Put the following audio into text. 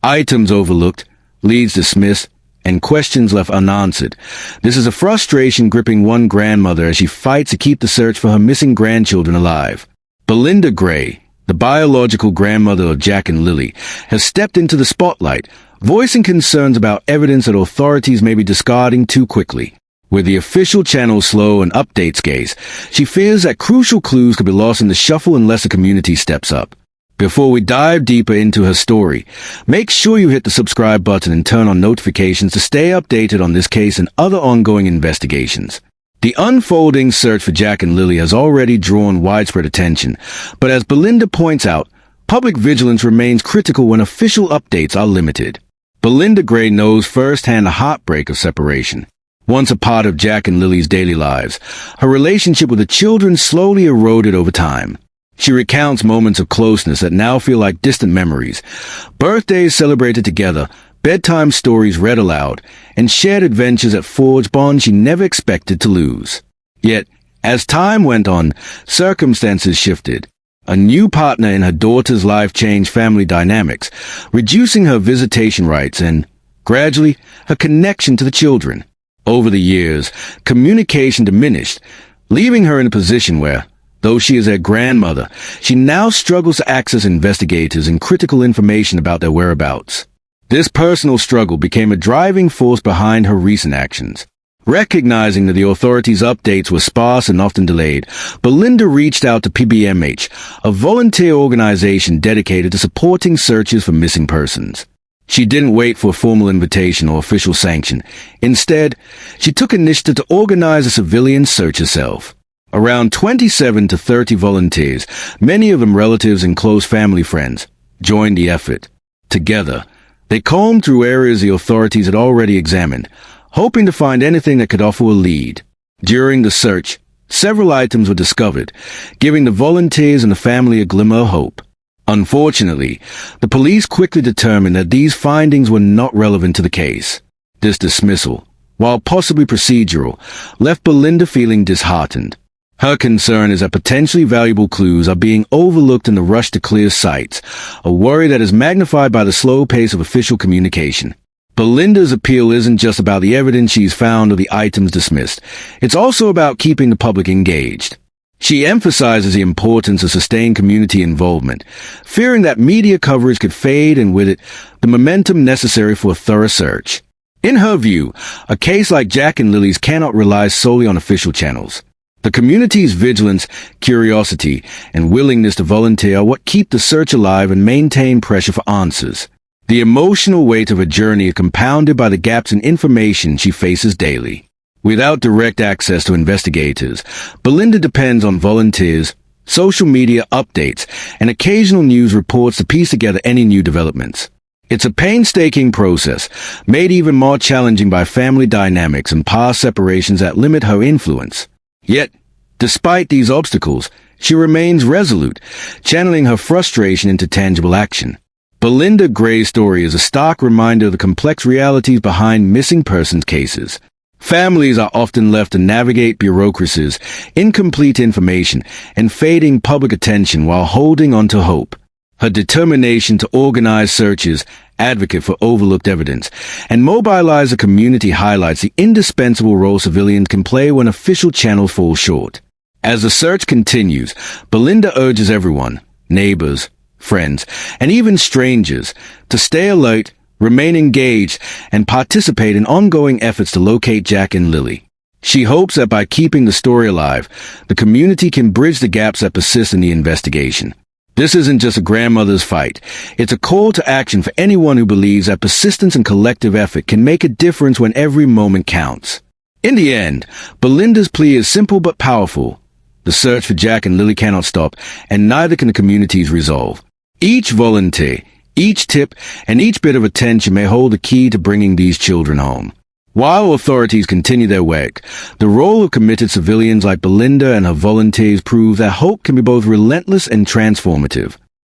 Items overlooked, leads dismissed, and questions left unanswered. This is a frustration gripping one grandmother as she fights to keep the search for her missing grandchildren alive. Belinda Gray, the biological grandmother of Jack and Lilly, has stepped into the spotlight, voicing concerns about evidence that authorities may be discarding too quickly. With the official channel slow and updates scarce, she fears that crucial clues could be lost in the shuffle unless the community steps up. Before we dive deeper into her story, make sure you hit the subscribe button and turn on notifications to stay updated on this case and other ongoing investigations. The unfolding search for Jack and Lilly has already drawn widespread attention, but as Belinda points out, public vigilance remains critical when official updates are limited. Belinda Gray knows firsthand the heartbreak of separation. Once a part of Jack and Lily's daily lives, her relationship with the children slowly eroded over time. She recounts moments of closeness that now feel like distant memories, birthdays celebrated together, bedtime stories read aloud, and shared adventures that forged bonds she never expected to lose. Yet, as time went on, circumstances shifted. A new partner in her daughter's life changed family dynamics, reducing her visitation rights and, gradually, her connection to the children. Over the years, communication diminished, leaving her in a position where, though she is their grandmother, she now struggles to access investigators and critical information about their whereabouts. This personal struggle became a driving force behind her recent actions. Recognizing that the authorities' updates were sparse and often delayed, Belinda reached out to PBMH, a volunteer organization dedicated to supporting searches for missing persons. She didn't wait for a formal invitation or official sanction. Instead, she took initiative to organize a civilian search herself. Around 27 to 30 volunteers, many of them relatives and close family friends, joined the effort. Together, they combed through areas the authorities had already examined, hoping to find anything that could offer a lead. During the search, several items were discovered, giving the volunteers and the family a glimmer of hope. Unfortunately, the police quickly determined that these findings were not relevant to the case. This dismissal, while possibly procedural, left Belinda feeling disheartened. Her concern is that potentially valuable clues are being overlooked in the rush to clear sites, a worry that is magnified by the slow pace of official communication. Belinda's appeal isn't just about the evidence she's found or the items dismissed. It's also about keeping the public engaged. She emphasizes the importance of sustained community involvement, fearing that media coverage could fade and with it, the momentum necessary for a thorough search. In her view, a case like Jack and Lily's cannot rely solely on official channels. The community's vigilance, curiosity, and willingness to volunteer are what keep the search alive and maintain pressure for answers. The emotional weight of her journey is compounded by the gaps in information she faces daily. Without direct access to investigators, Belinda depends on volunteers, social media updates, and occasional news reports to piece together any new developments. It's a painstaking process, made even more challenging by family dynamics and past separations that limit her influence. Yet, despite these obstacles, she remains resolute, channeling her frustration into tangible action. Belinda Gray's story is a stark reminder of the complex realities behind missing persons cases. Families are often left to navigate bureaucracies, incomplete information, and fading public attention while holding on to hope. Her determination to organize searches, advocate for overlooked evidence, and mobilize the community highlights the indispensable role civilians can play when official channels fall short. As the search continues, Belinda urges everyone, neighbors, friends, and even strangers, to stay alert, remain engaged, and participate in ongoing efforts to locate Jack and Lilly. She hopes that by keeping the story alive, the community can bridge the gaps that persist in the investigation. This isn't just a grandmother's fight. It's a call to action for anyone who believes that persistence and collective effort can make a difference when every moment counts. In the end, Belinda's plea is simple but powerful. The search for Jack and Lilly cannot stop, and neither can the community's resolve. Each volunteer, each tip, and each bit of attention may hold the key to bringing these children home. While authorities continue their work, the role of committed civilians like Belinda and her volunteers prove that hope can be both relentless and transformative.